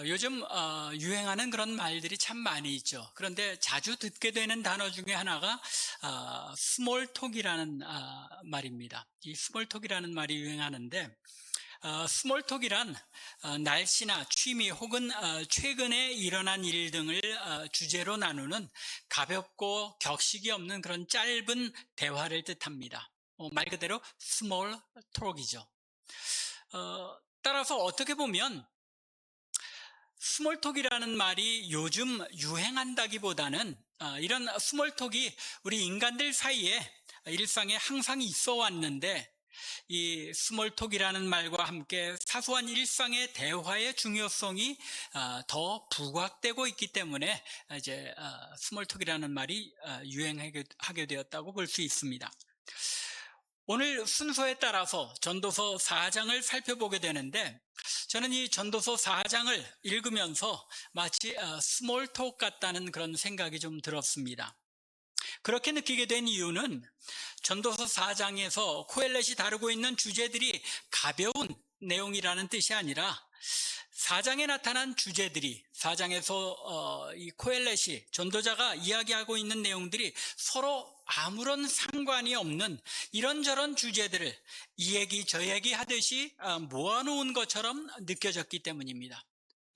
요즘 유행하는 그런 말들이 참 많이 있죠. 그런데 자주 듣게 되는 단어 중에 하나가 스몰톡이라는 말입니다. 이 스몰톡이라는 말이 유행하는데 스몰톡이란 날씨나 취미 혹은 최근에 일어난 일 등을 주제로 나누는 가볍고 격식이 없는 그런 짧은 대화를 뜻합니다. 말 그대로 스몰톡이죠. 따라서 어떻게 보면 스몰톡이라는 말이 요즘 유행한다기보다는 이런 스몰톡이 우리 인간들 사이에 일상에 항상 있어 왔는데, 이 스몰톡이라는 말과 함께 사소한 일상의 대화의 중요성이 더 부각되고 있기 때문에 이제 스몰톡이라는 말이 유행하게 되었다고 볼 수 있습니다. 오늘 순서에 따라서 전도서 4장을 살펴보게 되는데, 저는 이 전도서 4장을 읽으면서 마치 스몰톡 같다는 그런 생각이 좀 들었습니다. 그렇게 느끼게 된 이유는 전도서 4장에서 코엘렛이 다루고 있는 주제들이 가벼운 내용이라는 뜻이 아니라 4장에 나타난 주제들이, 4장에서 이 코엘렛이, 전도자가 이야기하고 있는 내용들이 서로 아무런 상관이 없는 이런저런 주제들을 이 얘기 저 얘기 하듯이 모아놓은 것처럼 느껴졌기 때문입니다.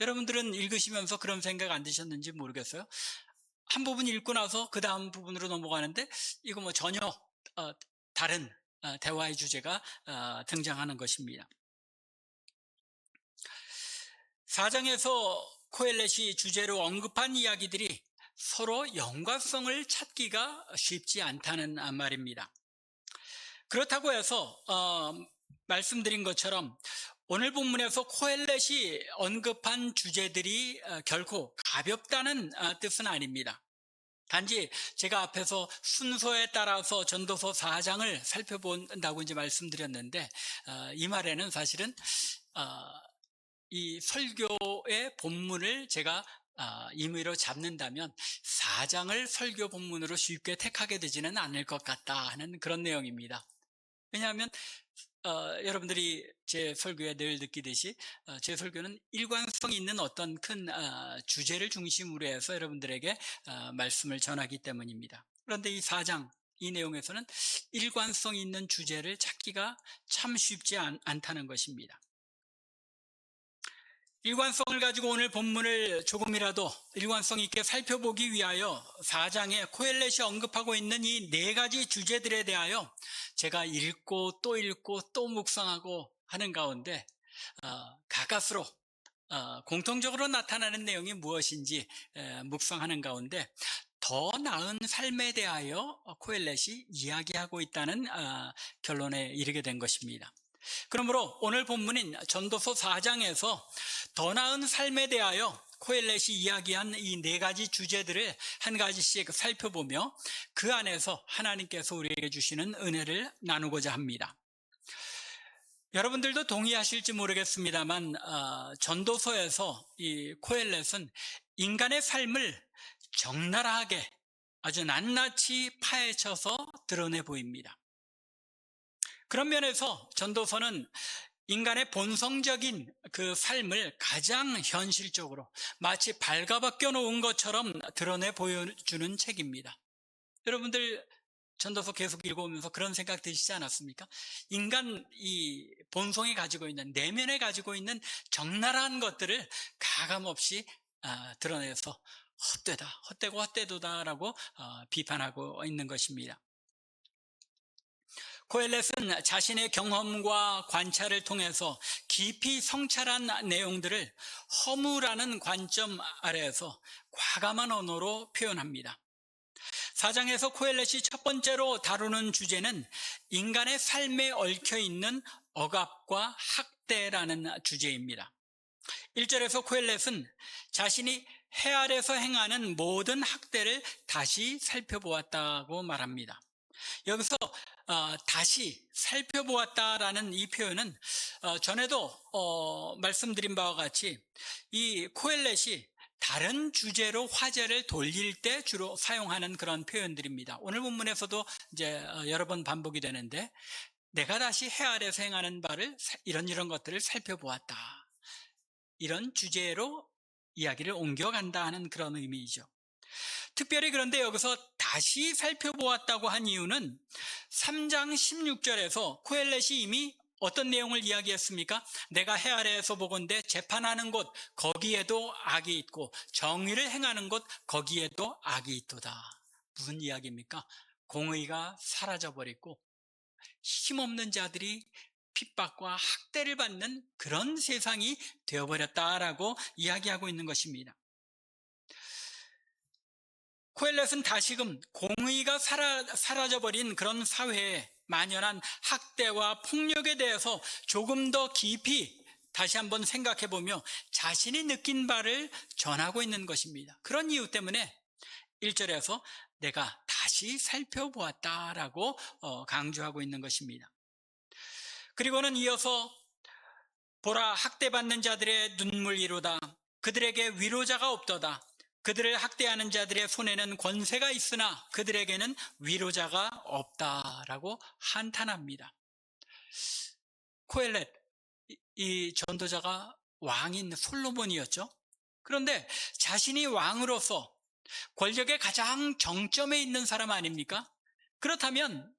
여러분들은 읽으시면서 그런 생각 안 드셨는지 모르겠어요. 한 부분 읽고 나서 그 다음 부분으로 넘어가는데 이거 뭐 전혀 다른 대화의 주제가 등장하는 것입니다. 4장에서 코엘렛이 주제로 언급한 이야기들이 서로 연관성을 찾기가 쉽지 않다는 말입니다. 그렇다고 해서 말씀드린 것처럼 오늘 본문에서 코엘렛이 언급한 주제들이 결코 가볍다는 뜻은 아닙니다. 단지 제가 앞에서 순서에 따라서 전도서 4장을 살펴본다고 이제 말씀드렸는데, 이 말에는 사실은 이 설교의 본문을 제가 임의로 잡는다면 4장을 설교 본문으로 쉽게 택하게 되지는 않을 것 같다 하는 그런 내용입니다. 왜냐하면 여러분들이 제 설교에 늘 느끼듯이 제 설교는 일관성이 있는 어떤 큰 주제를 중심으로 해서 여러분들에게 말씀을 전하기 때문입니다. 그런데 이 4장, 이 내용에서는 일관성 있는 주제를 찾기가 참 쉽지 않다는 것입니다. 일관성을 가지고 오늘 본문을 조금이라도 일관성 있게 살펴보기 위하여 4장에 코엘렛이 언급하고 있는 이 네 가지 주제들에 대하여 제가 읽고 또 묵상하고 하는 가운데 가까스로 공통적으로 나타나는 내용이 무엇인지 묵상하는 가운데 더 나은 삶에 대하여 코엘렛이 이야기하고 있다는 결론에 이르게 된 것입니다. 그러므로 오늘 본문인 전도서 4장에서 더 나은 삶에 대하여 코엘렛이 이야기한 이 네 가지 주제들을 한 가지씩 살펴보며 그 안에서 하나님께서 우리에게 주시는 은혜를 나누고자 합니다. 여러분들도 동의하실지 모르겠습니다만 전도서에서 이 코엘렛은 인간의 삶을 적나라하게 아주 낱낱이 파헤쳐서 드러내 보입니다. 그런 면에서 전도서는 인간의 본성적인 그 삶을 가장 현실적으로 마치 발가벗겨 놓은 것처럼 드러내 보여주는 책입니다. 여러분들 전도서 계속 읽어오면서 그런 생각 드시지 않았습니까? 인간 이 본성이 가지고 있는, 내면에 가지고 있는 적나라한 것들을 가감없이 드러내서 헛되고 헛되도다라고 비판하고 있는 것입니다. 코엘렛은 자신의 경험과 관찰을 통해서 깊이 성찰한 내용들을 허무라는 관점 아래에서 과감한 언어로 표현합니다. 4장에서 코엘렛이 첫 번째로 다루는 주제는 인간의 삶에 얽혀있는 억압과 학대라는 주제입니다. 1절에서 코엘렛은 자신이 해 아래서 행하는 모든 학대를 다시 살펴보았다고 말합니다. 여기서 다시 살펴보았다라는 이 표현은 전에도 말씀드린 바와 같이 이 코엘렛이 다른 주제로 화제를 돌릴 때 주로 사용하는 그런 표현들입니다. 오늘 본문에서도 이제 여러 번 반복이 되는데, 내가 다시 해 아래서 행하는 바를 이런 것들을 살펴보았다. 이런 주제로 이야기를 옮겨간다 하는 그런 의미이죠. 특별히 그런데 여기서 다시 살펴보았다고 한 이유는 3장 16절에서 코엘렛이 이미 어떤 내용을 이야기했습니까? 내가 해 아래에서 보건대 재판하는 곳 거기에도 악이 있고 정의를 행하는 곳 거기에도 악이 있도다. 무슨 이야기입니까? 공의가 사라져버리고 힘없는 자들이 핍박과 학대를 받는 그런 세상이 되어버렸다라고 이야기하고 있는 것입니다. 코엘렛은 다시금 공의가 사라져버린 그런 사회에 만연한 학대와 폭력에 대해서 조금 더 깊이 다시 한번 생각해보며 자신이 느낀 바를 전하고 있는 것입니다. 그런 이유 때문에 1절에서 내가 다시 살펴보았다라고 강조하고 있는 것입니다. 그리고는 이어서 보라 학대받는 자들의 눈물이로다. 그들에게 위로자가 없도다. 그들을 학대하는 자들의 손에는 권세가 있으나 그들에게는 위로자가 없다라고 한탄합니다. 코엘렛, 이 전도자가 왕인 솔로몬이었죠. 그런데 자신이 왕으로서 권력의 가장 정점에 있는 사람 아닙니까? 그렇다면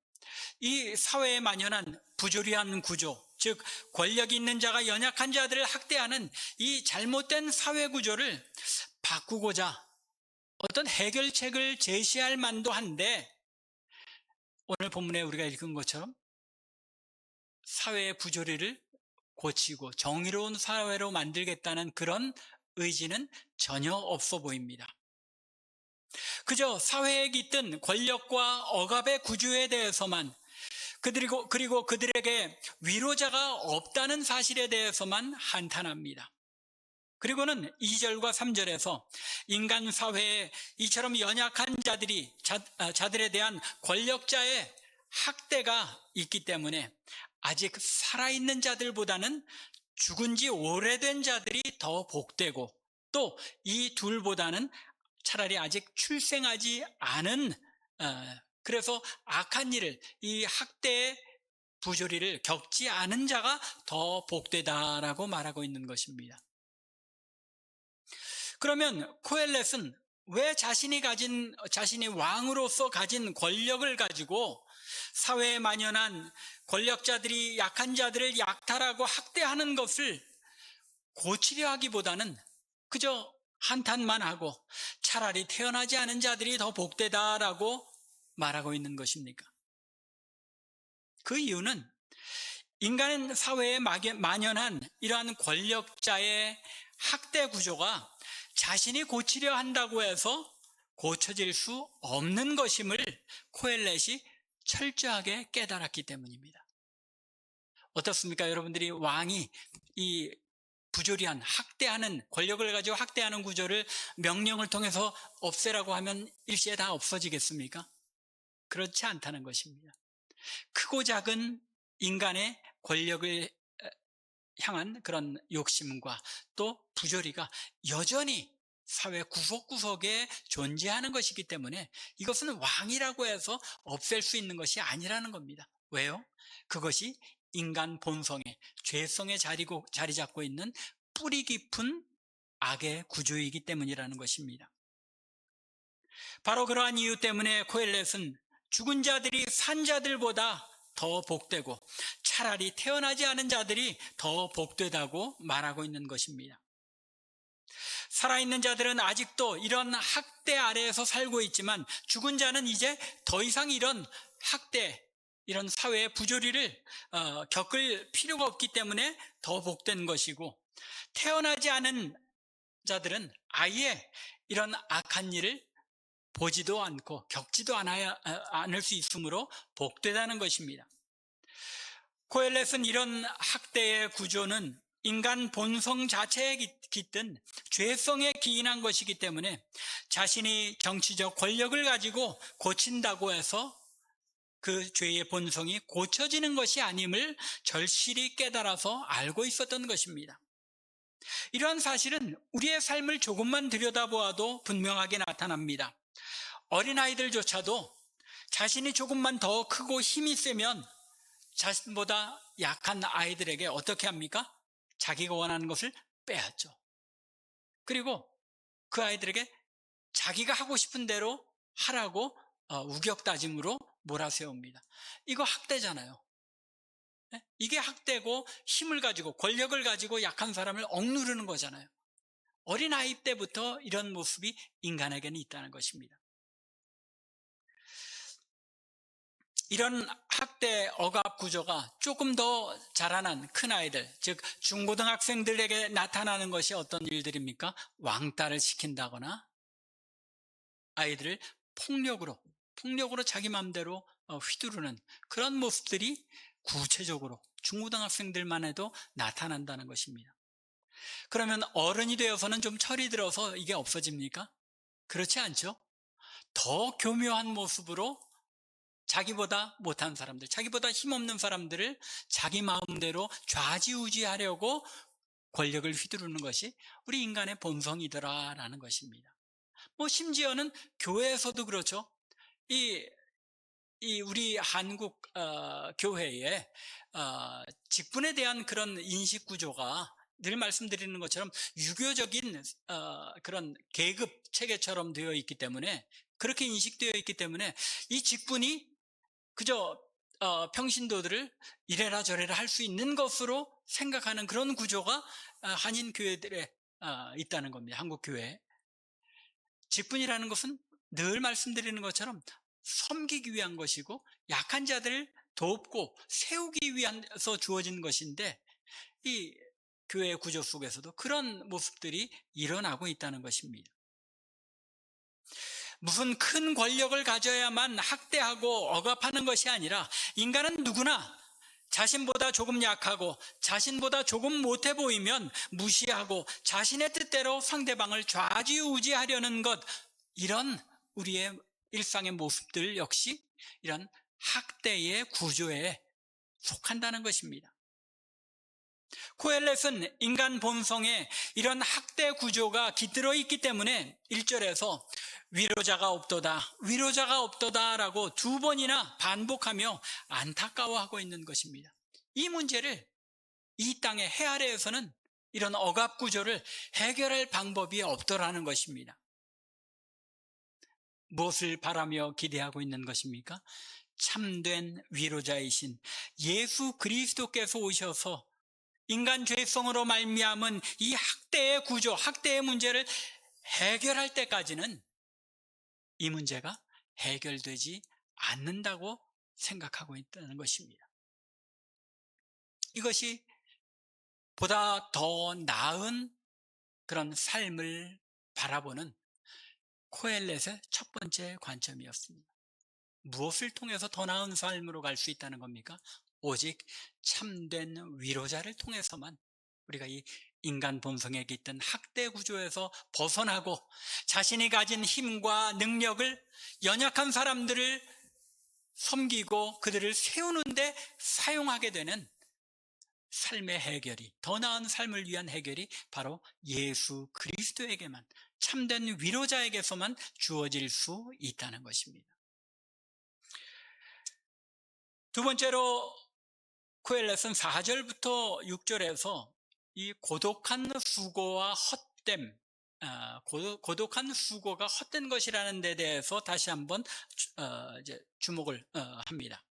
이 사회에 만연한 부조리한 구조, 즉 권력이 있는 자가 연약한 자들을 학대하는 이 잘못된 사회 구조를 바꾸고자 어떤 해결책을 제시할 만도 한데, 오늘 본문에 우리가 읽은 것처럼 사회의 부조리를 고치고 정의로운 사회로 만들겠다는 그런 의지는 전혀 없어 보입니다. 그저 사회에 깃든 권력과 억압의 구조에 대해서만, 그리고 그들에게 위로자가 없다는 사실에 대해서만 한탄합니다. 그리고는 2절과 3절에서 인간 사회에 이처럼 연약한 자들에 대한 권력자의 학대가 있기 때문에 아직 살아있는 자들보다는 죽은 지 오래된 자들이 더 복되고, 또 이 둘보다는 차라리 아직 출생하지 않은, 그래서 악한 일을, 이 학대의 부조리를 겪지 않은 자가 더 복되다라고 말하고 있는 것입니다. 그러면 코엘렛은 왜 자신이 왕으로서 가진 권력을 가지고 사회에 만연한 권력자들이 약한 자들을 약탈하고 학대하는 것을 고치려 하기보다는 그저 한탄만 하고 차라리 태어나지 않은 자들이 더 복되다라고 말하고 있는 것입니까? 그 이유는 인간 사회에 만연한 이러한 권력자의 학대 구조가 자신이 고치려 한다고 해서 고쳐질 수 없는 것임을 코엘렛이 철저하게 깨달았기 때문입니다. 어떻습니까? 여러분들이 왕이 이 부조리한 학대하는, 권력을 가지고 학대하는 구조를 명령을 통해서 없애라고 하면 일시에 다 없어지겠습니까? 그렇지 않다는 것입니다. 크고 작은 인간의 권력을 향한 그런 욕심과 또 부조리가 여전히 사회 구석구석에 존재하는 것이기 때문에 이것은 왕이라고 해서 없앨 수 있는 것이 아니라는 겁니다. 왜요? 그것이 인간 본성에, 죄성에 자리 잡고 있는 뿌리 깊은 악의 구조이기 때문이라는 것입니다. 바로 그러한 이유 때문에 코엘렛은 죽은 자들이 산 자들보다 더 복되고 차라리 태어나지 않은 자들이 더 복되다고 말하고 있는 것입니다. 살아있는 자들은 아직도 이런 학대 아래에서 살고 있지만 죽은 자는 이제 더 이상 이런 학대, 이런 사회의 부조리를 겪을 필요가 없기 때문에 더 복된 것이고, 태어나지 않은 자들은 아예 이런 악한 일을 보지도 않고 겪지도 않을 수 있으므로 복되다는 것입니다. 코엘렛은 이런 학대의 구조는 인간 본성 자체에 깃든 죄성에 기인한 것이기 때문에 자신이 정치적 권력을 가지고 고친다고 해서 그 죄의 본성이 고쳐지는 것이 아님을 절실히 깨달아서 알고 있었던 것입니다. 이러한 사실은 우리의 삶을 조금만 들여다보아도 분명하게 나타납니다. 어린아이들조차도 자신이 조금만 더 크고 힘이 세면 자신보다 약한 아이들에게 어떻게 합니까? 자기가 원하는 것을 빼앗죠. 그리고 그 아이들에게 자기가 하고 싶은 대로 하라고 우격다짐으로 몰아세웁니다. 이거 학대잖아요. 네? 이게 학대고 힘을 가지고 권력을 가지고 약한 사람을 억누르는 거잖아요. 어린아이 때부터 이런 모습이 인간에게는 있다는 것입니다. 이런 학대 억압 구조가 조금 더 자라난 큰아이들, 즉 중고등학생들에게 나타나는 것이 어떤 일들입니까? 왕따를 시킨다거나 아이들을 폭력으로 자기 마음대로 휘두르는 그런 모습들이 구체적으로 중고등학생들만 해도 나타난다는 것입니다. 그러면 어른이 되어서는 좀 철이 들어서 이게 없어집니까? 그렇지 않죠? 더 교묘한 모습으로 자기보다 못한 사람들, 자기보다 힘없는 사람들을 자기 마음대로 좌지우지하려고 권력을 휘두르는 것이 우리 인간의 본성이더라라는 것입니다. 심지어는 교회에서도 그렇죠. 이 우리 한국 교회의 직분에 대한 그런 인식 구조가 늘 말씀드리는 것처럼 유교적인 그런 계급 체계처럼 되어 있기 때문에, 그렇게 인식되어 있기 때문에 이 직분이 그저 평신도들을 이래라 저래라 할 수 있는 것으로 생각하는 그런 구조가 한인 교회들에 있다는 겁니다. 한국 교회. 직분이라는 것은 늘 말씀드리는 것처럼 섬기기 위한 것이고 약한 자들을 돕고 세우기 위해서 주어진 것인데, 이 교회 구조 속에서도 그런 모습들이 일어나고 있다는 것입니다. 무슨 큰 권력을 가져야만 학대하고 억압하는 것이 아니라 인간은 누구나 자신보다 조금 약하고 자신보다 조금 못해 보이면 무시하고 자신의 뜻대로 상대방을 좌지우지하려는 것, 이런 우리의 일상의 모습들 역시 이런 학대의 구조에 속한다는 것입니다. 코엘렛은 인간 본성에 이런 학대 구조가 깃들어 있기 때문에 1절에서 위로자가 없도다 라고 2번이나 반복하며 안타까워하고 있는 것입니다. 이 문제를 이 땅의 해 아래에서는 이런 억압 구조를 해결할 방법이 없더라는 것입니다. 무엇을 바라며 기대하고 있는 것입니까? 참된 위로자이신 예수 그리스도께서 오셔서 인간 죄성으로 말미암은 이 학대의 구조, 학대의 문제를 해결할 때까지는 이 문제가 해결되지 않는다고 생각하고 있다는 것입니다. 이것이 보다 더 나은 그런 삶을 바라보는 코엘렛의 첫 번째 관점이었습니다. 무엇을 통해서 더 나은 삶으로 갈 수 있다는 겁니까? 오직 참된 위로자를 통해서만 우리가 이 인간 본성에 깃든 학대 구조에서 벗어나고 자신이 가진 힘과 능력을 연약한 사람들을 섬기고 그들을 세우는데 사용하게 되는 삶의 해결이, 더 나은 삶을 위한 해결이 바로 예수 그리스도에게만, 참된 위로자에게서만 주어질 수 있다는 것입니다. 두 번째로 코엘렛은 4절부터 6절에서 이 고독한 수고와 헛됨, 고독한 수고가 헛된 것이라는 데 대해서 다시 한번 이제 주목을 합니다.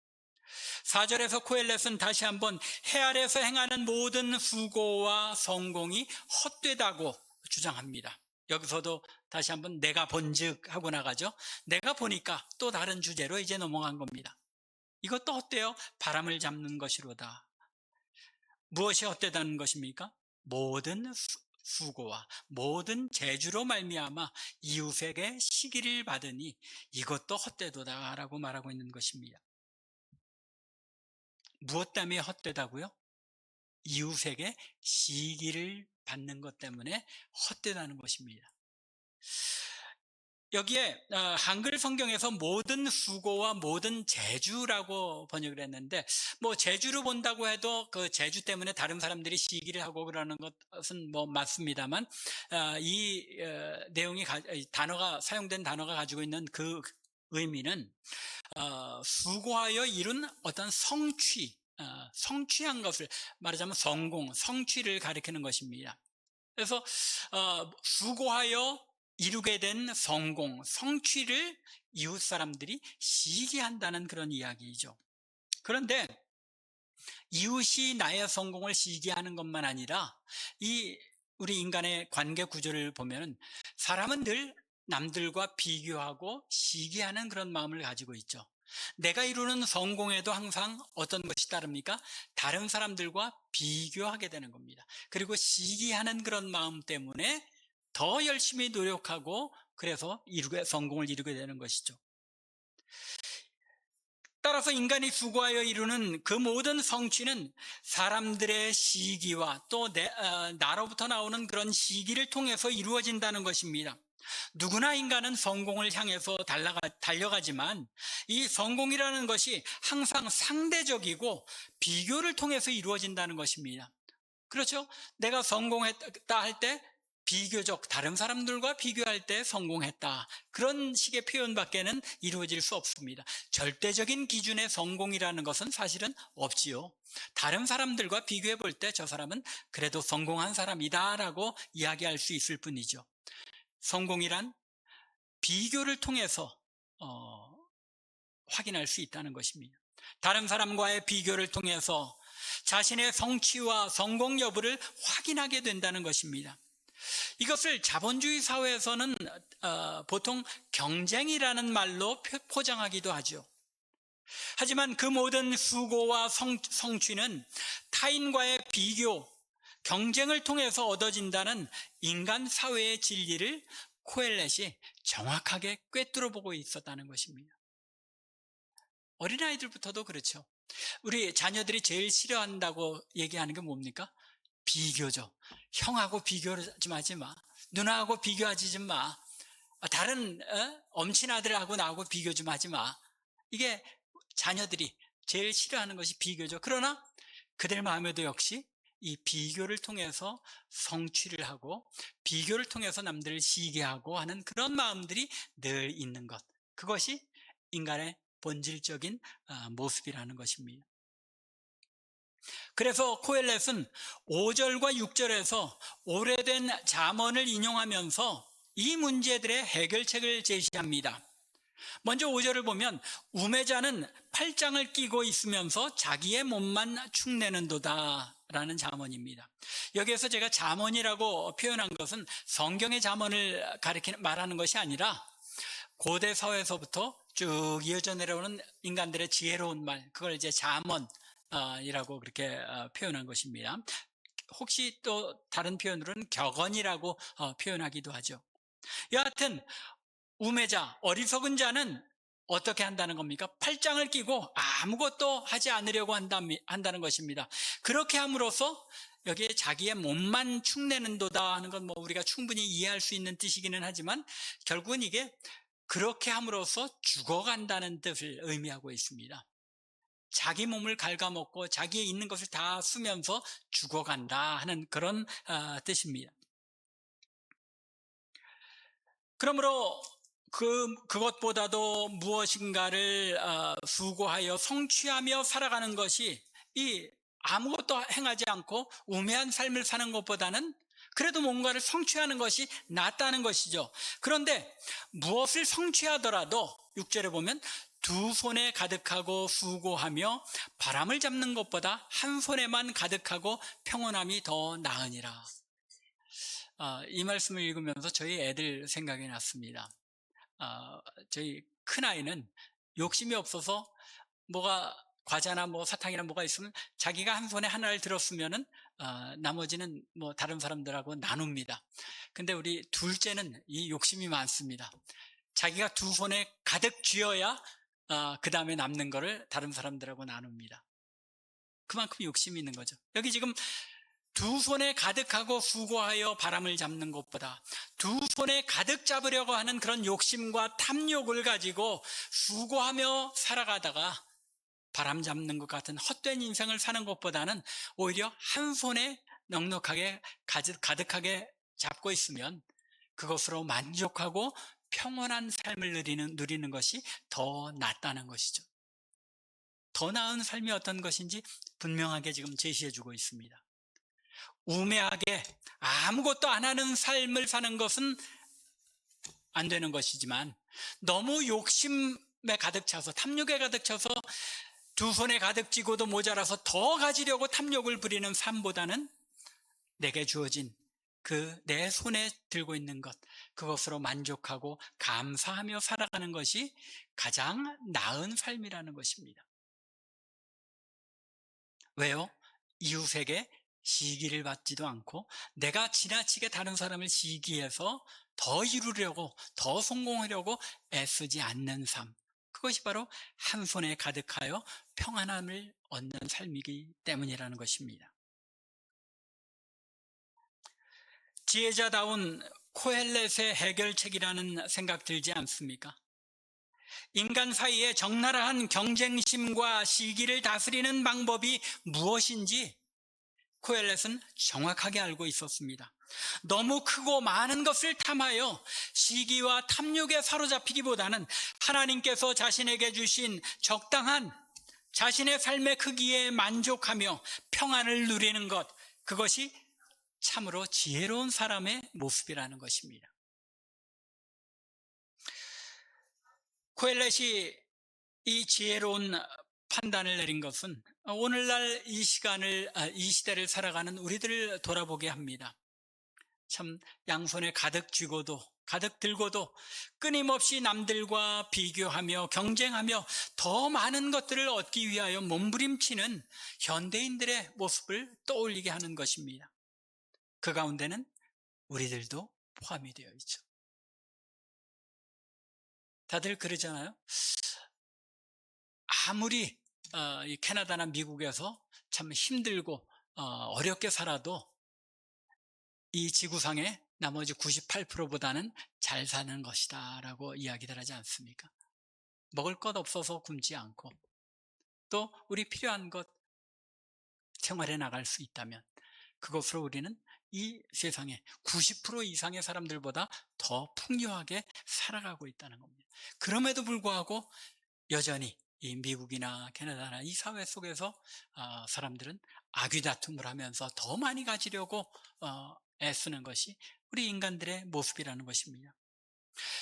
4절에서 코엘렛은 다시 한번 해 아래서 행하는 모든 수고와 성공이 헛되다고 주장합니다. 여기서도 다시 한번 내가 본즉 하고 나가죠. 내가 보니까 또 다른 주제로 이제 넘어간 겁니다. 이것도 헛되어 바람을 잡는 것이로다. 무엇이 헛되다는 것입니까? 모든 수고와 모든 재주로 말미암아 이웃에게 시기를 받으니 이것도 헛되도다라고 말하고 있는 것입니다. 무엇 때문에 헛되다고요? 이웃에게 시기를 받는 것 때문에 헛되다는 것입니다. 여기에 한글 성경에서 모든 수고와 모든 재주라고 번역을 했는데, 재주로 본다고 해도 그 재주 때문에 다른 사람들이 시기를 하고 그러는 것은 맞습니다만, 이 내용이 단어가 사용된 단어가 가지고 있는 그 의미는 수고하여 이룬 어떤 성취한 것을 말하자면 성공, 성취를 가리키는 것입니다. 그래서 수고하여 이루게 된 성공, 성취를 이웃 사람들이 시기한다는 그런 이야기이죠. 그런데 이웃이 나의 성공을 시기하는 것만 아니라 이 우리 인간의 관계 구조를 보면은 사람은 늘 남들과 비교하고 시기하는 그런 마음을 가지고 있죠. 내가 이루는 성공에도 항상 어떤 것이 따릅니까? 다른 사람들과 비교하게 되는 겁니다. 그리고 시기하는 그런 마음 때문에 더 열심히 노력하고 그래서 성공을 이루게 되는 것이죠. 따라서 인간이 수고하여 이루는 그 모든 성취는 사람들의 시기와 또 나로부터 나오는 그런 시기를 통해서 이루어진다는 것입니다. 누구나 인간은 성공을 향해서 달려가지만 이 성공이라는 것이 항상 상대적이고 비교를 통해서 이루어진다는 것입니다. 그렇죠? 내가 성공했다 할 때 비교적 다른 사람들과 비교할 때 성공했다. 그런 식의 표현밖에는 이루어질 수 없습니다. 절대적인 기준의 성공이라는 것은 사실은 없지요. 다른 사람들과 비교해 볼 때 저 사람은 그래도 성공한 사람이다라고 이야기할 수 있을 뿐이죠. 성공이란 비교를 통해서 확인할 수 있다는 것입니다. 다른 사람과의 비교를 통해서 자신의 성취와 성공 여부를 확인하게 된다는 것입니다. 이것을 자본주의 사회에서는 보통 경쟁이라는 말로 포장하기도 하죠. 하지만 그 모든 수고와 성취는 타인과의 비교, 경쟁을 통해서 얻어진다는 인간 사회의 진리를 코엘렛이 정확하게 꿰뚫어 보고 있었다는 것입니다. 어린아이들부터도 그렇죠. 우리 자녀들이 제일 싫어한다고 얘기하는 게 뭡니까? 비교죠. 형하고 비교 좀 하지 마. 누나하고 비교하지 좀 마. 다른 엄친 아들하고 나하고 비교 좀 하지 마. 이게 자녀들이 제일 싫어하는 것이 비교죠. 그러나 그들 마음에도 역시 이 비교를 통해서 성취를 하고 비교를 통해서 남들을 시기하고 하는 그런 마음들이 늘 있는 것. 그것이 인간의 본질적인 모습이라는 것입니다. 그래서 코엘렛은 5절과 6절에서 오래된 잠언을 인용하면서 이 문제들의 해결책을 제시합니다. 먼저 5절을 보면 우매자는 팔짱을 끼고 있으면서 자기의 몸만 축내는도다 라는 잠언입니다. 여기에서 제가 잠언이라고 표현한 것은 성경의 잠언을 말하는 것이 아니라 고대 사회에서부터 쭉 이어져 내려오는 인간들의 지혜로운 말, 그걸 이제 잠언이라고 그렇게 표현한 것입니다. 혹시 또 다른 표현으로는 격언이라고 표현하기도 하죠. 여하튼 우매자, 어리석은 자는 어떻게 한다는 겁니까? 팔짱을 끼고 아무것도 하지 않으려고 한다는 것입니다. 그렇게 함으로써 여기에 자기의 몸만 축내는도다 하는 건 우리가 충분히 이해할 수 있는 뜻이기는 하지만 결국은 이게 그렇게 함으로써 죽어간다는 뜻을 의미하고 있습니다. 자기 몸을 갉아먹고 자기의 있는 것을 다 쓰면서 죽어간다 하는 그런 뜻입니다. 그러므로 그것보다도 무엇인가를 수고하여 성취하며 살아가는 것이 이 아무것도 행하지 않고 우매한 삶을 사는 것보다는 그래도 뭔가를 성취하는 것이 낫다는 것이죠. 그런데 무엇을 성취하더라도 6절에 보면 두 손에 가득하고 수고하며 바람을 잡는 것보다 한 손에만 가득하고 평온함이 더 나으니라. 이 말씀을 읽으면서 저희 애들 생각이 났습니다. 저희 큰아이는 욕심이 없어서 뭐가 과자나 사탕이나 뭐가 있으면 자기가 한 손에 하나를 들었으면은 나머지는 다른 사람들하고 나눕니다. 근데 우리 둘째는 이 욕심이 많습니다. 자기가 두 손에 가득 쥐어야 그 다음에 남는 거를 다른 사람들하고 나눕니다. 그만큼 욕심이 있는 거죠. 여기 지금 두 손에 가득하고 수고하여 바람을 잡는 것보다 두 손에 가득 잡으려고 하는 그런 욕심과 탐욕을 가지고 수고하며 살아가다가 바람 잡는 것 같은 헛된 인생을 사는 것보다는 오히려 한 손에 넉넉하게 가득하게 잡고 있으면 그것으로 만족하고 평온한 삶을 누리는 것이 더 낫다는 것이죠. 더 나은 삶이 어떤 것인지 분명하게 지금 제시해 주고 있습니다. 우매하게 아무것도 안 하는 삶을 사는 것은 안 되는 것이지만, 너무 욕심에 가득 차서, 탐욕에 가득 차서 두 손에 가득 쥐고도 모자라서 더 가지려고 탐욕을 부리는 삶보다는 내게 주어진 그 내 손에 들고 있는 것, 그것으로 만족하고 감사하며 살아가는 것이 가장 나은 삶이라는 것입니다. 왜요? 이웃에게 시기를 받지도 않고 내가 지나치게 다른 사람을 시기해서 더 이루려고, 더 성공하려고 애쓰지 않는 삶, 그것이 바로 한 손에 가득하여 평안함을 얻는 삶이기 때문이라는 것입니다. 지혜자다운 코헬렛의 해결책이라는 생각 들지 않습니까? 인간 사이에 적나라한 경쟁심과 시기를 다스리는 방법이 무엇인지 코헬렛은 정확하게 알고 있었습니다. 너무 크고 많은 것을 탐하여 시기와 탐욕에 사로잡히기보다는 하나님께서 자신에게 주신 적당한 자신의 삶의 크기에 만족하며 평안을 누리는 것, 그것이 참으로 지혜로운 사람의 모습이라는 것입니다. 코헬렛이 이 지혜로운 판단을 내린 것은 오늘날 이 시대를 살아가는 우리들을 돌아보게 합니다. 참 양손에 가득 쥐고도, 가득 들고도 끊임없이 남들과 비교하며 경쟁하며 더 많은 것들을 얻기 위하여 몸부림치는 현대인들의 모습을 떠올리게 하는 것입니다. 그 가운데는 우리들도 포함이 되어 있죠. 다들 그러잖아요. 아무리 이 캐나다나 미국에서 참 힘들고 어렵게 살아도 이 지구상의 나머지 98%보다는 잘 사는 것이다 라고 이야기들 하지 않습니까? 먹을 것 없어서 굶지 않고, 또 우리 필요한 것 생활해 나갈 수 있다면 그것으로 우리는 이 세상에 90% 이상의 사람들보다 더 풍요하게 살아가고 있다는 겁니다. 그럼에도 불구하고 여전히 이 미국이나 캐나다나 이 사회 속에서 사람들은 아귀다툼을 하면서 더 많이 가지려고 애쓰는 것이 우리 인간들의 모습이라는 것입니다.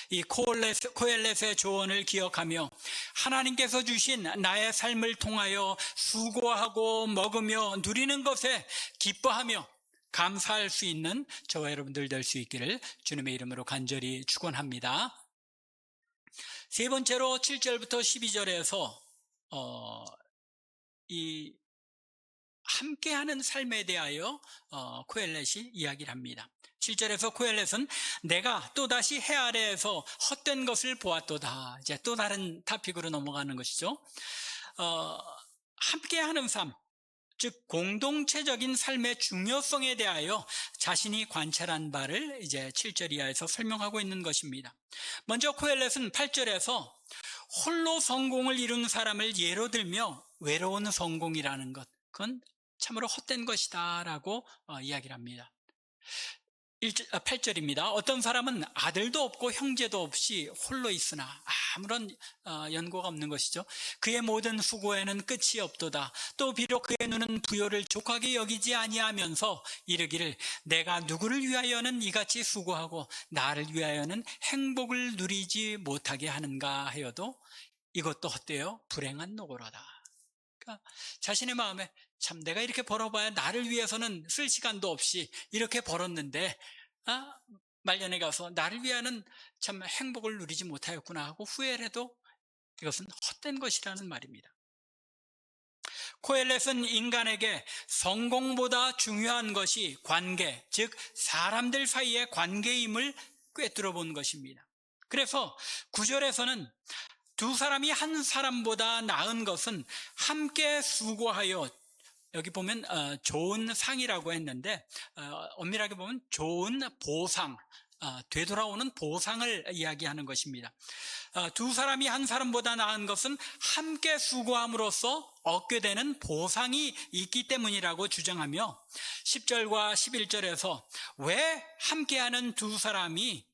이 코엘렛의 조언을 기억하며 하나님께서 주신 나의 삶을 통하여 수고하고 먹으며 누리는 것에 기뻐하며 감사할 수 있는 저와 여러분들 될 수 있기를 주님의 이름으로 간절히 축원합니다. 세 번째로 7절부터 12절에서 이 함께하는 삶에 대하여 코엘렛이 이야기를 합니다. 7절에서 코엘렛은 내가 또다시 해 아래에서 헛된 것을 보았도다. 이제 또 다른 토픽으로 넘어가는 것이죠. 함께하는 삶, 즉 공동체적인 삶의 중요성에 대하여 자신이 관찰한 바를 이제 7절 이하에서 설명하고 있는 것입니다. 먼저 코엘렛은 8절에서 홀로 성공을 이룬 사람을 예로 들며 외로운 성공이라는 것, 그건 참으로 헛된 것이다 라고 이야기를 합니다. 8절입니다. 어떤 사람은 아들도 없고 형제도 없이 홀로 있으나, 아무런 연고가 없는 것이죠. 그의 모든 수고에는 끝이 없도다. 또 비록 그의 눈은 부요를 족하게 여기지 아니하면서 이르기를 내가 누구를 위하여는 이같이 수고하고 나를 위하여는 행복을 누리지 못하게 하는가 하여도 이것도 헛되어 불행한 노고로다. 그러니까 자신의 마음에 참 내가 이렇게 벌어봐야 나를 위해서는 쓸 시간도 없이 이렇게 벌었는데 말년에 가서 나를 위하는 참 행복을 누리지 못하였구나 하고 후회를 해도 이것은 헛된 것이라는 말입니다. 코엘렛은 인간에게 성공보다 중요한 것이 관계, 즉 사람들 사이의 관계임을 꿰뚫어 본 것입니다. 그래서 9절에서는 두 사람이 한 사람보다 나은 것은 함께 수고하여, 여기 보면 좋은 상이라고 했는데 엄밀하게 보면 좋은 보상, 되돌아오는 보상을 이야기하는 것입니다. 두 사람이 한 사람보다 나은 것은 함께 수고함으로써 얻게 되는 보상이 있기 때문이라고 주장하며 10절과 11절에서 왜 함께하는 두 사람이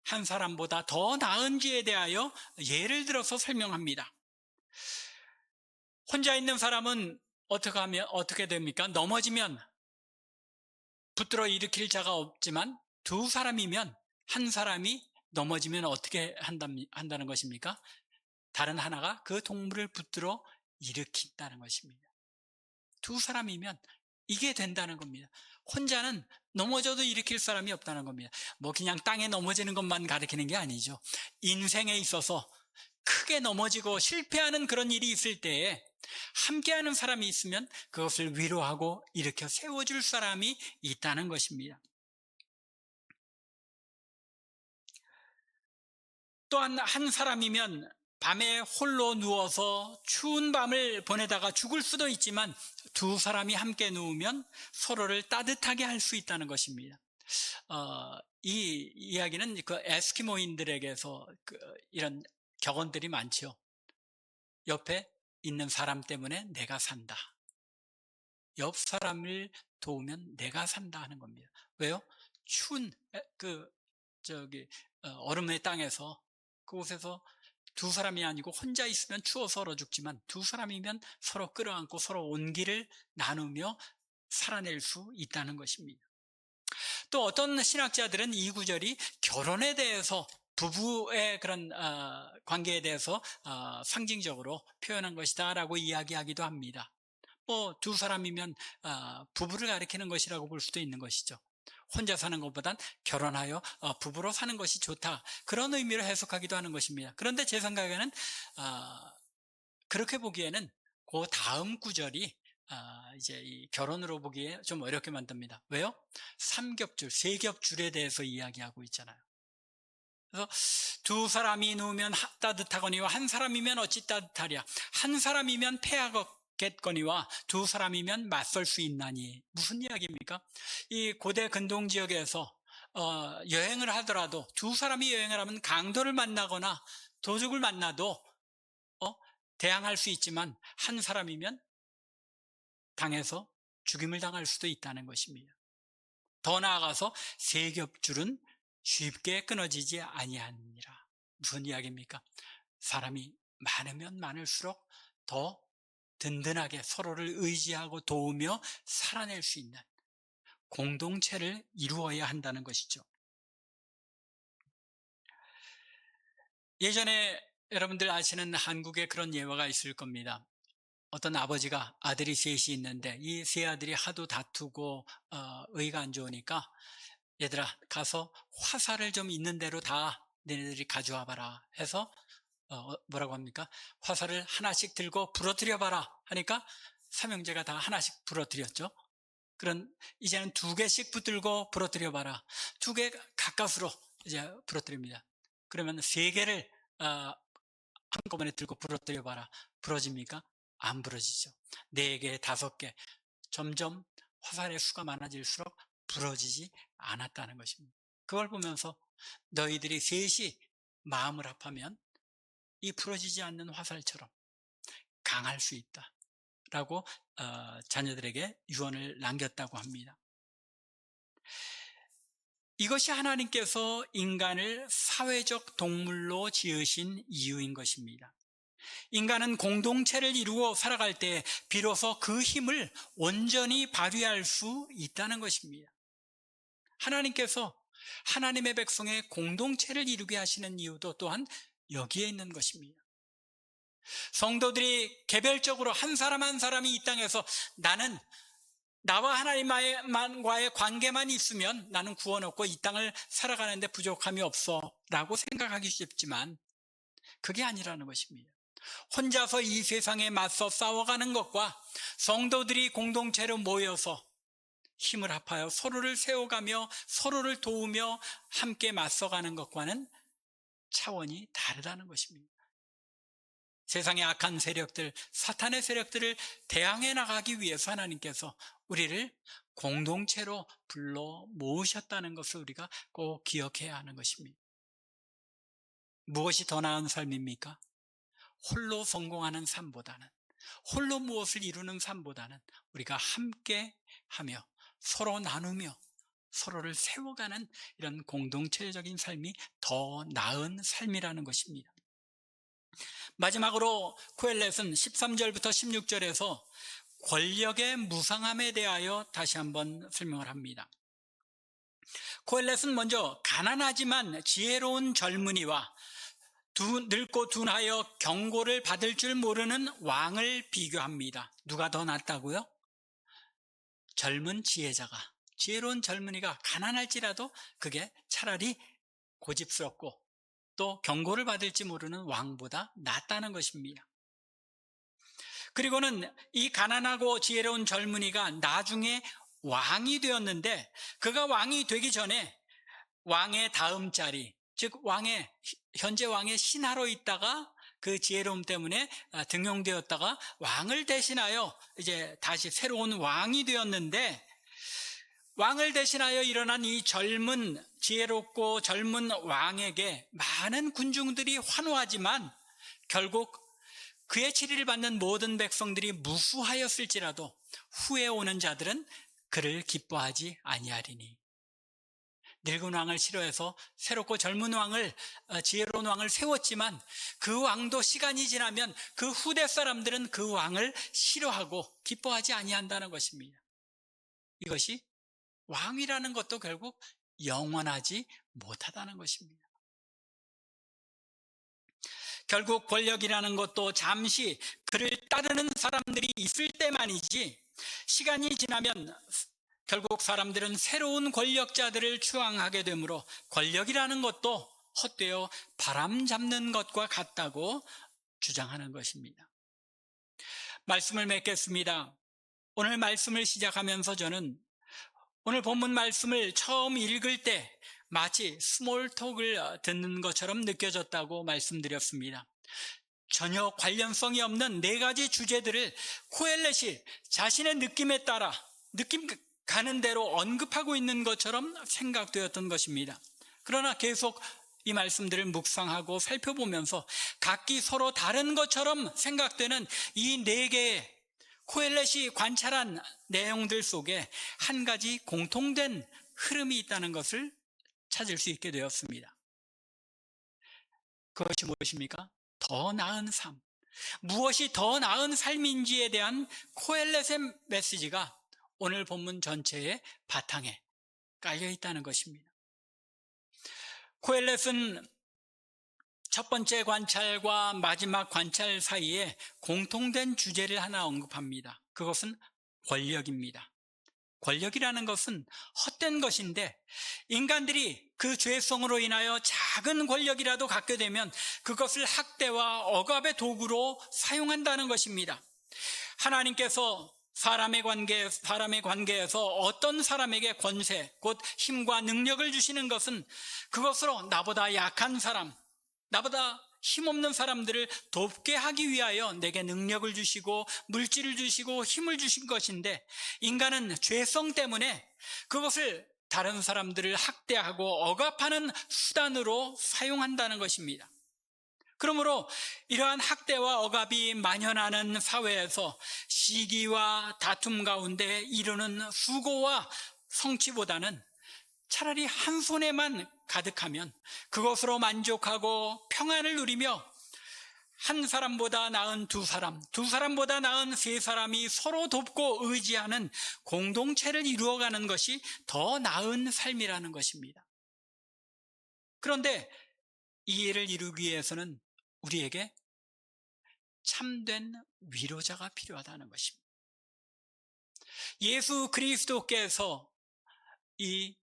한 사람보다 더 나은지에 대하여 예를 들어서 설명합니다. 혼자 있는 사람은 어떻게 됩니까? 넘어지면 붙들어 일으킬 자가 없지만 두 사람이면 한 사람이 넘어지면 어떻게 한다는 것입니까? 다른 하나가 그 동물을 붙들어 일으킨다는 것입니다. 두 사람이면 이게 된다는 겁니다. 혼자는 넘어져도 일으킬 사람이 없다는 겁니다. 뭐 그냥 땅에 넘어지는 것만 가리키는 게 아니죠. 인생에 있어서 크게 넘어지고 실패하는 그런 일이 있을 때에 함께하는 사람이 있으면 그것을 위로하고 일으켜 세워줄 사람이 있다는 것입니다. 또한 한 사람이면 밤에 홀로 누워서 추운 밤을 보내다가 죽을 수도 있지만 두 사람이 함께 누우면 서로를 따뜻하게 할 수 있다는 것입니다. 이 이야기는 그 에스키모인들에게서 이런 격언들이 많죠. 옆에 있는 사람 때문에 내가 산다. 옆 사람을 도우면 내가 산다 하는 겁니다. 왜요? 추운 얼음의 땅에서 그곳에서 두 사람이 아니고 혼자 있으면 추워서 얼어 죽지만 두 사람이면 서로 끌어안고 서로 온기를 나누며 살아낼 수 있다는 것입니다. 또 어떤 신학자들은 이 구절이 결혼에 대해서 부부의 그런 관계에 대해서 상징적으로 표현한 것이다라고 이야기하기도 합니다. 뭐 두 사람이면 부부를 가리키는 것이라고 볼 수도 있는 것이죠. 혼자 사는 것보단 결혼하여 부부로 사는 것이 좋다. 그런 의미로 해석하기도 하는 것입니다. 그런데 제 생각에는 그렇게 보기에는 그 다음 구절이 이제 이 결혼으로 보기에 좀 어렵게 만듭니다. 왜요? 삼겹줄, 세겹줄에 대해서 이야기하고 있잖아요. 그래서 두 사람이 누우면 따뜻하거니와 한 사람이면 어찌 따뜻하랴. 한 사람이면 패하겠거니와 두 사람이면 맞설 수 있나니. 무슨 이야기입니까? 이 고대 근동 지역에서 여행을 하더라도 두 사람이 여행을 하면 강도를 만나거나 도둑을 만나도 대항할 수 있지만 한 사람이면 당해서 죽임을 당할 수도 있다는 것입니다. 더 나아가서 세겹줄은 쉽게 끊어지지 아니하니라. 무슨 이야기입니까? 사람이 많으면 많을수록 더 든든하게 서로를 의지하고 도우며 살아낼 수 있는 공동체를 이루어야 한다는 것이죠. 예전에 여러분들 아시는 한국에 그런 예화가 있을 겁니다. 어떤 아버지가 아들이 셋이 있는데 이 세 아들이 하도 다투고 의가 안 좋으니까 얘들아 가서 화살을 좀 있는 대로 다 너네들이 가져와 봐라 해서 뭐라고 합니까? 화살을 하나씩 들고 부러뜨려 봐라 하니까 삼형제가 다 하나씩 부러뜨렸죠. 그런 이제는 두 개씩 붙들고 부러뜨려 봐라. 두 개 가까스로 이제 부러뜨립니다. 그러면 세 개를 한꺼번에 들고 부러뜨려 봐라. 부러집니까? 안 부러지죠. 네 개, 다섯 개. 점점 화살의 수가 많아질수록 부러지지 않았다는 것입니다. 그걸 보면서 너희들이 셋이 마음을 합하면 이 부러지지 않는 화살처럼 강할 수 있다. 라고 자녀들에게 유언을 남겼다고 합니다. 이것이 하나님께서 인간을 사회적 동물로 지으신 이유인 것입니다. 인간은 공동체를 이루어 살아갈 때 비로소 그 힘을 온전히 발휘할 수 있다는 것입니다. 하나님께서 하나님의 백성의 공동체를 이루게 하시는 이유도 또한 여기에 있는 것입니다. 성도들이 개별적으로 한 사람 한 사람이 이 땅에서 나는 나와 하나님과의 관계만 있으면 나는 구원 얻고 이 땅을 살아가는데 부족함이 없어 라고 생각하기 쉽지만 그게 아니라는 것입니다. 혼자서 이 세상에 맞서 싸워가는 것과 성도들이 공동체로 모여서 힘을 합하여 서로를 세워가며 서로를 도우며 함께 맞서가는 것과는 차원이 다르다는 것입니다. 세상의 악한 세력들, 사탄의 세력들을 대항해 나가기 위해서 하나님께서 우리를 공동체로 불러 모으셨다는 것을 우리가 꼭 기억해야 하는 것입니다. 무엇이 더 나은 삶입니까? 홀로 성공하는 삶보다는, 홀로 무엇을 이루는 삶보다는 우리가 함께 하며 서로 나누며 서로를 세워가는 이런 공동체적인 삶이 더 나은 삶이라는 것입니다. 마지막으로 코엘렛은 13절부터 16절에서 권력의 무상함에 대하여 다시 한번 설명을 합니다. 코엘렛은 먼저 가난하지만 지혜로운 젊은이와 늙고 둔하여 경고를 받을 줄 모르는 왕을 비교합니다. 누가 더 낫다고요? 젊은 지혜자가, 지혜로운 젊은이가 가난할지라도 그게 차라리 고집스럽고 또 경고를 받을지 모르는 왕보다 낫다는 것입니다. 그리고는 이 가난하고 지혜로운 젊은이가 나중에 왕이 되었는데, 그가 왕이 되기 전에 왕의 다음 자리, 즉 현재 왕의 신하로 있다가 그 지혜로움 때문에 등용되었다가 왕을 대신하여 이제 다시 새로운 왕이 되었는데, 왕을 대신하여 일어난 이 지혜롭고 젊은 왕에게 많은 군중들이 환호하지만 결국 그의 치리를 받는 모든 백성들이 무수하였을지라도 후에 오는 자들은 그를 기뻐하지 아니하리니. 늙은 왕을 싫어해서 새롭고 젊은 왕을, 지혜로운 왕을 세웠지만 그 왕도 시간이 지나면 그 후대 사람들은 그 왕을 싫어하고 기뻐하지 아니한다는 것입니다. 이것이 왕이라는 것도 결국 영원하지 못하다는 것입니다. 결국 권력이라는 것도 잠시 그를 따르는 사람들이 있을 때만이지, 시간이 지나면 결국 사람들은 새로운 권력자들을 추앙하게 되므로 권력이라는 것도 헛되어 바람 잡는 것과 같다고 주장하는 것입니다. 말씀을 맺겠습니다. 오늘 말씀을 시작하면서 저는 오늘 본문 말씀을 처음 읽을 때 마치 스몰톡을 듣는 것처럼 느껴졌다고 말씀드렸습니다. 전혀 관련성이 없는 네 가지 주제들을 코엘렛이 자신의 느낌에 따라 느낌 가는 대로 언급하고 있는 것처럼 생각되었던 것입니다. 그러나 계속 이 말씀들을 묵상하고 살펴보면서 각기 서로 다른 것처럼 생각되는 이 네 개의 코엘렛이 관찰한 내용들 속에 한 가지 공통된 흐름이 있다는 것을 찾을 수 있게 되었습니다. 그것이 무엇입니까? 더 나은 삶. 무엇이 더 나은 삶인지에 대한 코엘렛의 메시지가 오늘 본문 전체의 바탕에 깔려 있다는 것입니다. 코엘렛은 첫 번째 관찰과 마지막 관찰 사이에 공통된 주제를 하나 언급합니다. 그것은 권력입니다. 권력이라는 것은 헛된 것인데, 인간들이 그 죄성으로 인하여 작은 권력이라도 갖게 되면 그것을 학대와 억압의 도구로 사용한다는 것입니다. 하나님께서 사람의 관계에서 어떤 사람에게 권세, 곧 힘과 능력을 주시는 것은 그것으로 나보다 약한 사람, 나보다 힘없는 사람들을 돕게 하기 위하여 내게 능력을 주시고 물질을 주시고 힘을 주신 것인데, 인간은 죄성 때문에 그것을 다른 사람들을 학대하고 억압하는 수단으로 사용한다는 것입니다. 그러므로 이러한 학대와 억압이 만연하는 사회에서 시기와 다툼 가운데 이루는 수고와 성취보다는 차라리 한 손에만 가득하면 그것으로 만족하고 평안을 누리며 한 사람보다 나은 두 사람보다 나은 세 사람이 서로 돕고 의지하는 공동체를 이루어가는 것이 더 나은 삶이라는 것입니다. 그런데 이 일을 이루기 위해서는 우리에게 참된 위로자가 필요하다는 것입니다. 예수 그리스도께서 이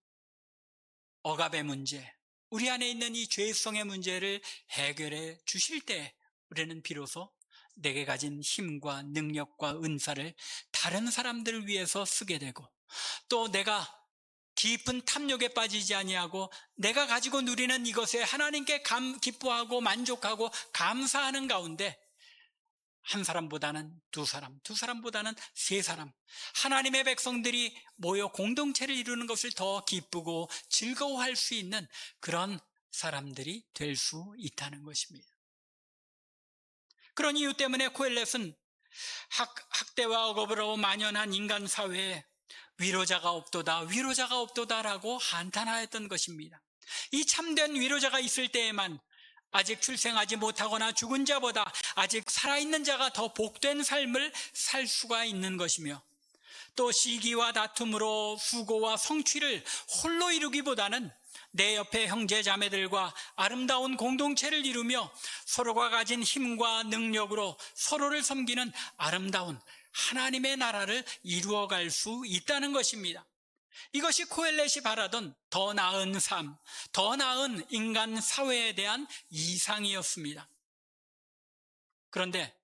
억압의 문제, 우리 안에 있는 이 죄성의 문제를 해결해 주실 때 우리는 비로소 내게 가진 힘과 능력과 은사를 다른 사람들을 위해서 쓰게 되고, 또 내가 깊은 탐욕에 빠지지 아니하고 내가 가지고 누리는 이것에 하나님께 기뻐하고 만족하고 감사하는 가운데 한 사람보다는 두 사람보다는 세 사람, 하나님의 백성들이 모여 공동체를 이루는 것을 더 기쁘고 즐거워할 수 있는 그런 사람들이 될 수 있다는 것입니다. 그런 이유 때문에 코엘렛은 학대와 억압으로 만연한 인간 사회에 위로자가 없도다라고 한탄하였던 것입니다. 이 참된 위로자가 있을 때에만 아직 출생하지 못하거나 죽은 자보다 아직 살아있는 자가 더 복된 삶을 살 수가 있는 것이며, 또 시기와 다툼으로 수고와 성취를 홀로 이루기보다는 내 옆에 형제 자매들과 아름다운 공동체를 이루며 서로가 가진 힘과 능력으로 서로를 섬기는 아름다운 하나님의 나라를 이루어갈 수 있다는 것입니다. 이것이 코엘렛이 바라던 더 나은 삶, 더 나은 인간 사회에 대한 이상이었습니다. 그런데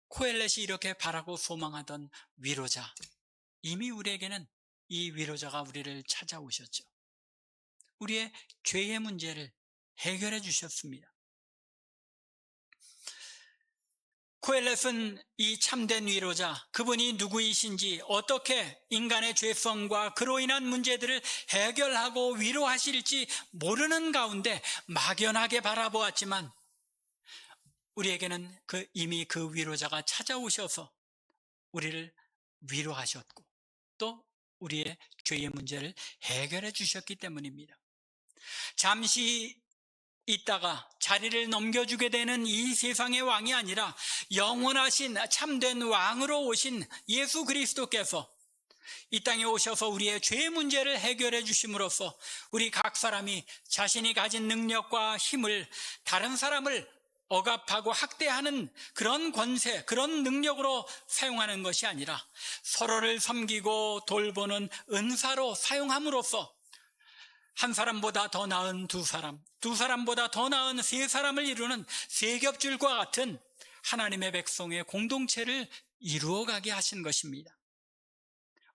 코엘렛이 이렇게 바라고 소망하던 위로자, 이미 우리에게는 이 위로자가 우리를 찾아오셨죠. 우리의 죄의 문제를 해결해 주셨습니다. 코엘렛은 이 참된 위로자, 그분이 누구이신지, 어떻게 인간의 죄성과 그로 인한 문제들을 해결하고 위로하실지 모르는 가운데 막연하게 바라보았지만 우리에게는 이미 그 위로자가 찾아오셔서 우리를 위로하셨고 또 우리의 죄의 문제를 해결해 주셨기 때문입니다. 잠시 있다가 자리를 넘겨주게 되는 이 세상의 왕이 아니라 영원하신 참된 왕으로 오신 예수 그리스도께서 이 땅에 오셔서 우리의 죄의 문제를 해결해 주심으로써 우리 각 사람이 자신이 가진 능력과 힘을 다른 사람을 억압하고 학대하는 그런 권세, 그런 능력으로 사용하는 것이 아니라 서로를 섬기고 돌보는 은사로 사용함으로써 한 사람보다 더 나은 두 사람, 두 사람보다 더 나은 세 사람을 이루는 세 겹줄과 같은 하나님의 백성의 공동체를 이루어가게 하신 것입니다.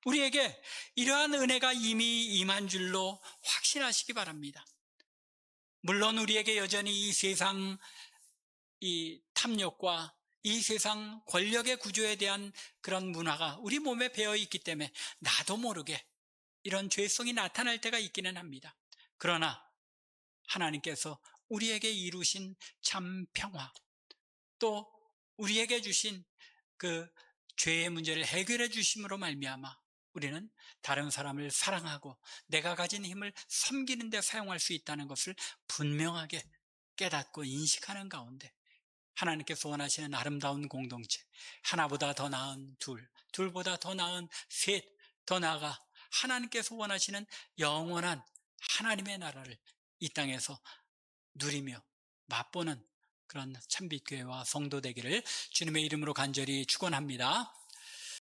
우리에게 이러한 은혜가 이미 임한 줄로 확신하시기 바랍니다. 물론 우리에게 여전히 이 세상 이 탐욕과 이 세상 권력의 구조에 대한 그런 문화가 우리 몸에 배어 있기 때문에 나도 모르게 이런 죄성이 나타날 때가 있기는 합니다. 그러나 하나님께서 우리에게 이루신 참 평화, 또 우리에게 주신 그 죄의 문제를 해결해 주심으로 말미암아 우리는 다른 사람을 사랑하고 내가 가진 힘을 섬기는 데 사용할 수 있다는 것을 분명하게 깨닫고 인식하는 가운데 하나님께서 원하시는 아름다운 공동체, 하나보다 더 나은 둘, 둘보다 더 나은 셋, 더 나아가 하나님께서 원하시는 영원한 하나님의 나라를 이 땅에서 누리며 맛보는 그런 참빛교회와 성도 되기를 주님의 이름으로 간절히 축원합니다.